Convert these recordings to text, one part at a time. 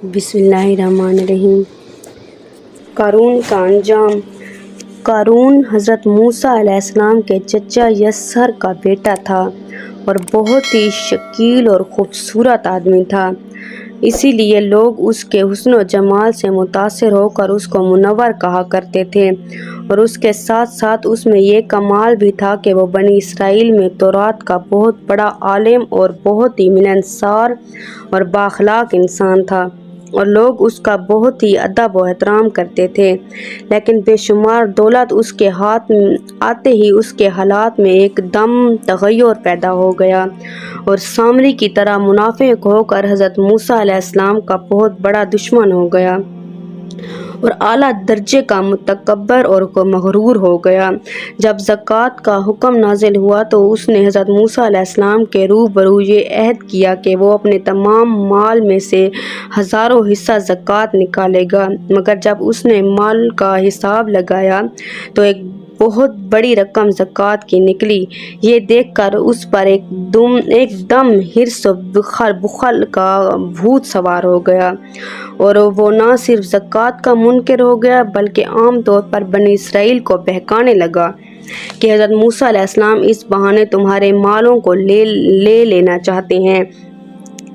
بسم اللہ الرحمن الرحیم۔ قارون کا انجام۔ قارون حضرت موسیٰ علیہ السلام کے چچا یسر کا بیٹا تھا اور بہت ہی شکیل اور خوبصورت آدمی تھا، اسی لیے لوگ اس کے حسن و جمال سے متاثر ہو کر اس کو منور کہا کرتے تھے، اور اس کے ساتھ ساتھ اس میں یہ کمال بھی تھا کہ وہ بنی اسرائیل میں تورات کا بہت بڑا عالم اور بہت ہی ملنسار اور بااخلاق انسان تھا، اور لوگ اس کا بہت ہی ادب و احترام کرتے تھے۔ لیکن بے شمار دولت اس کے ہاتھ آتے ہی اس کے حالات میں ایک دم تغیر پیدا ہو گیا اور سامری کی طرح منافق ہو کر حضرت موسیٰ علیہ السلام کا بہت بڑا دشمن ہو گیا اور اعلیٰ درجے کا متکبر اور مغرور ہو گیا۔ جب زکوٰۃ کا حکم نازل ہوا تو اس نے حضرت موسیٰ علیہ السلام کے روبرو یہ عہد کیا کہ وہ اپنے تمام مال میں سے 1000 حصہ زکوٰۃ نکالے گا، مگر جب اس نے مال کا حساب لگایا تو ایک بہت بڑی رقم زکوٰۃ کی نکلی۔ یہ دیکھ کر اس پر ایک دم حرص و بخل کا بھوت سوار ہو گیا اور وہ نہ صرف زکوٰۃ کا منکر ہو گیا بلکہ عام طور پر بنی اسرائیل کو بہکانے لگا کہ حضرت موسیٰ علیہ السلام اس بہانے تمہارے مالوں کو لے لینا چاہتے ہیں،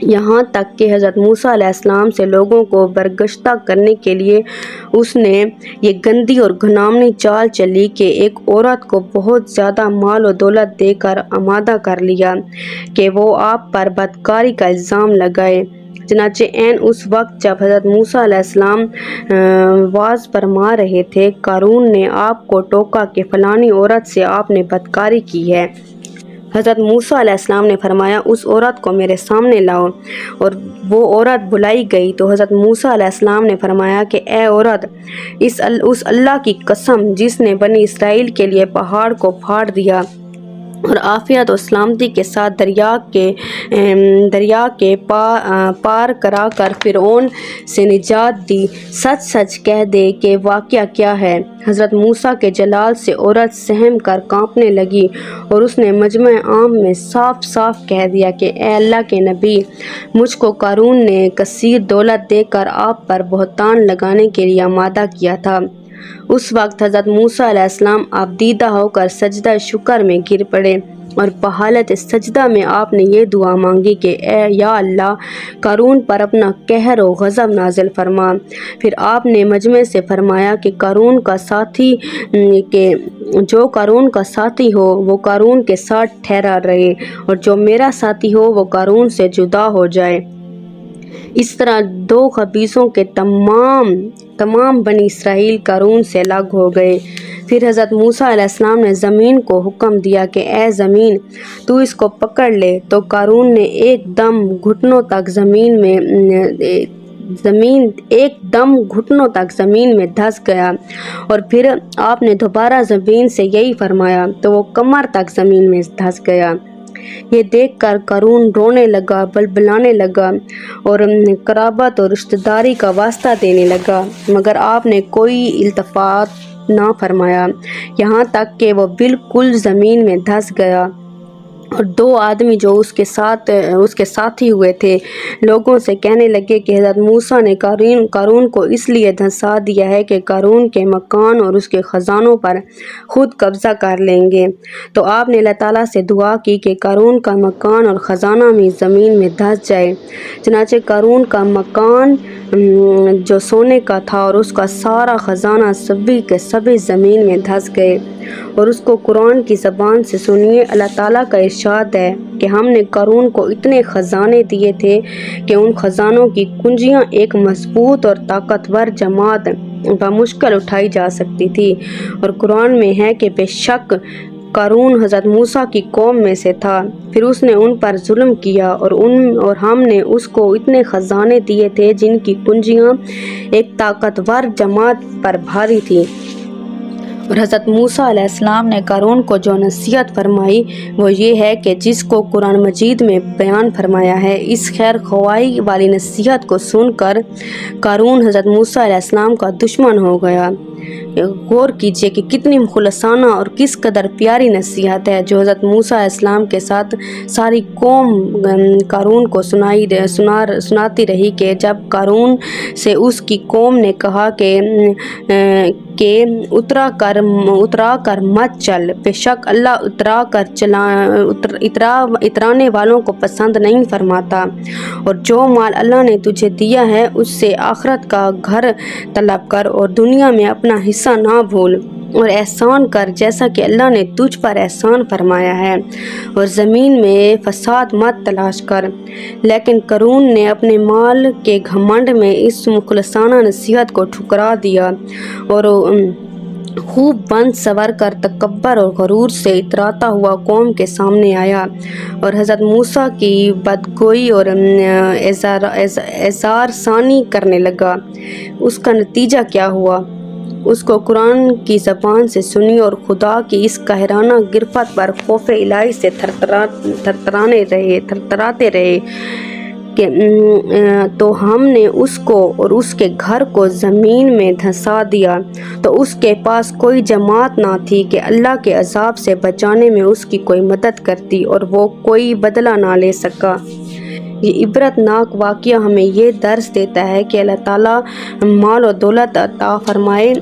یہاں تک کہ حضرت موسیٰ علیہ السلام سے لوگوں کو برگشتہ کرنے کے لیے اس نے یہ گندی اور گھناؤنی چال چلی کہ ایک عورت کو بہت زیادہ مال و دولت دے کر آمادہ کر لیا کہ وہ آپ پر بدکاری کا الزام لگائے۔ چنانچہ عین اس وقت جب حضرت موسیٰ علیہ السلام وعظ فرما رہے تھے، قارون نے آپ کو ٹوکا کہ فلانی عورت سے آپ نے بدکاری کی ہے۔ حضرت موسیٰ علیہ السلام نے فرمایا اس عورت کو میرے سامنے لاؤ، اور وہ عورت بلائی گئی تو حضرت موسیٰ علیہ السلام نے فرمایا کہ اے عورت، اس اللہ کی قسم جس نے بنی اسرائیل کے لیے پہاڑ کو پھاڑ دیا اور عافیت و سلامتی کے ساتھ دریا کے پار کرا کر فرعون سے نجات دی، سچ سچ کہہ دے کہ واقعہ کیا ہے۔ حضرت موسیٰ کے جلال سے عورت سہم کر کانپنے لگی اور اس نے مجمع عام میں صاف صاف کہہ دیا کہ اے اللہ کے نبی، مجھ کو قارون نے کثیر دولت دے کر آپ پر بہتان لگانے کے لیے آمادہ کیا تھا۔ اس وقت حضرت موسیٰ علیہ السلام آبدیدہ ہو کر سجدہ شکر میں گر پڑے اور بحالت سجدہ میں آپ نے یہ دعا مانگی کہ اے یا اللہ، قارون پر اپنا قہر و غضب نازل فرما۔ پھر آپ نے مجمع سے فرمایا کہ جو قارون کا ساتھی ہو وہ قارون کے ساتھ ٹھہرا رہے، اور جو میرا ساتھی ہو وہ قارون سے جدا ہو جائے۔ اس طرح دو خبیثوں کے تمام بنی اسرائیل قارون سے الگ ہو گئے۔ پھر حضرت موسیٰ علیہ السلام نے زمین کو حکم دیا کہ اے زمین، تو اس کو پکڑ لے، تو قارون نے ایک دم گھٹنوں تک زمین میں دھس گیا، اور پھر آپ نے دوبارہ زمین سے یہی فرمایا تو وہ کمر تک زمین میں دھس گیا۔ یہ دیکھ کر قارون رونے لگا، بلبلانے لگا اور قرابت اور رشتہ داری کا واسطہ دینے لگا، مگر آپ نے کوئی التفات نہ فرمایا، یہاں تک کہ وہ بالکل زمین میں دھس گیا۔ اور دو آدمی جو اس کے ساتھی ہوئے تھے لوگوں سے کہنے لگے کہ حضرت موسیٰ نے قارون کو اس لیے دھسا دیا ہے کہ قارون کے مکان اور اس کے خزانوں پر خود قبضہ کر لیں گے۔ تو آپ نے اللہ تعالیٰ سے دعا کی کہ قارون کا مکان اور خزانہ بھی زمین میں دھس جائے۔ چنانچہ قارون کا مکان جو سونے کا تھا اور اس کا سارا خزانہ سبھی کے سبھی زمین میں دھس گئے۔ اور اس کو قرآن کی زبان سے سنیے، اللہ تعالیٰ کا ارشاد ہے کہ ہم نے قارون کو اتنے خزانے دیے تھے کہ ان خزانوں کی کنجیاں ایک مضبوط اور طاقتور جماعت بمشکل اٹھائی جا سکتی تھی۔ اور قرآن میں ہے کہ بے شک قارون حضرت موسیٰ کی قوم میں سے تھا، پھر اس نے ان پر ظلم کیا اور ہم نے اس کو اتنے خزانے دیے تھے جن کی کنجیاں ایک طاقتور جماعت پر بھاری تھی۔ اور حضرت موسیٰ علیہ السلام نے قارون کو جو نصیحت فرمائی وہ یہ ہے کہ جس کو قرآن مجید میں بیان فرمایا ہے۔ اس خیر خواہی والی نصیحت کو سن کر قارون حضرت موسیٰ علیہ السلام کا دشمن ہو گیا۔ غور کیجیے کہ کتنی مخلصانہ اور کس قدر پیاری نصیحت ہے جو حضرت موسیٰ علیہ السلام کے ساتھ ساری قوم قارون کو سناتی رہی کہ جب قارون سے اس کی قوم نے کہا کہ اترا کر مت چل، بے شک اللہ اترانے والوں کو پسند نہیں فرماتا، اور جو مال اللہ نے تجھے دیا ہے اس سے آخرت کا گھر طلب کر اور دنیا میں اپنا حصہ نہ بھول، اور احسان کر جیسا کہ اللہ نے تجھ پر احسان فرمایا ہے، اور زمین میں فساد مت تلاش کر۔ لیکن قارون نے اپنے مال کے گھمنڈ میں اس مخلصانہ نصیحت کو ٹھکرا دیا اور خوب بند سور کر تکبر اور غرور سے اتراتا ہوا قوم کے سامنے آیا اور حضرت موسیٰ کی بدگوئی اور اظہار ثانی کرنے لگا۔ اس کا نتیجہ کیا ہوا؟ اس کو قرآن کی زبان سے سنی اور خدا کی اس قاہرانہ گرفت پر خوف الہی سے تھرتھراتے رہے کہ تو ہم نے اس کو اور اس کے گھر کو زمین میں دھنسا دیا، تو اس کے پاس کوئی جماعت نہ تھی کہ اللہ کے عذاب سے بچانے میں اس کی کوئی مدد کرتی، اور وہ کوئی بدلہ نہ لے سکا۔ یہ عبرت ناک واقعہ ہمیں یہ درس دیتا ہے کہ اللہ تعالیٰ مال و دولت عطا فرمائے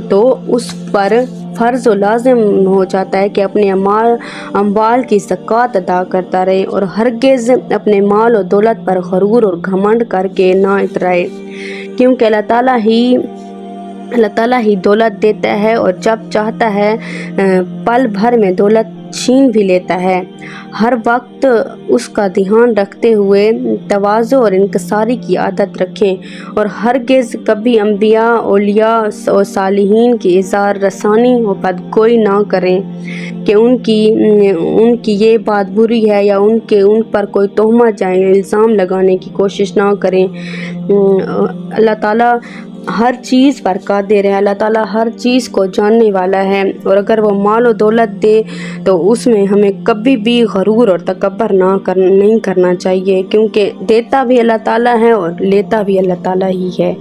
تو اس پر فرض و لازم ہو جاتا ہے کہ اپنے اموال کی زکوٰۃ ادا کرتا رہے اور ہرگز اپنے مال و دولت پر غرور اور گھمنڈ کر کے نہ اترائے، کیونکہ اللہ تعالیٰ ہی دولت دیتا ہے اور جب چاہتا ہے پل بھر میں دولت چھین بھی لیتا ہے۔ ہر وقت اس کا دھیان رکھتے ہوئے تواضع اور انکساری کی عادت رکھیں، اور ہرگز کبھی انبیاء، اولیاء اور صالحین کی اظہار رسانی و بدگوئی نہ کریں کہ ان کی یہ بات بری ہے یا ان پر کوئی تہمت یا الزام لگانے کی کوشش نہ کریں۔ اللہ تعالیٰ ہر چیز پر قادر ہے، اللہ تعالیٰ ہر چیز کو جاننے والا ہے، اور اگر وہ مال و دولت دے تو اس میں ہمیں کبھی بھی غرور اور تکبر نہیں کرنا چاہیے، کیونکہ دیتا بھی اللہ تعالیٰ ہے اور لیتا بھی اللہ تعالیٰ ہی ہے۔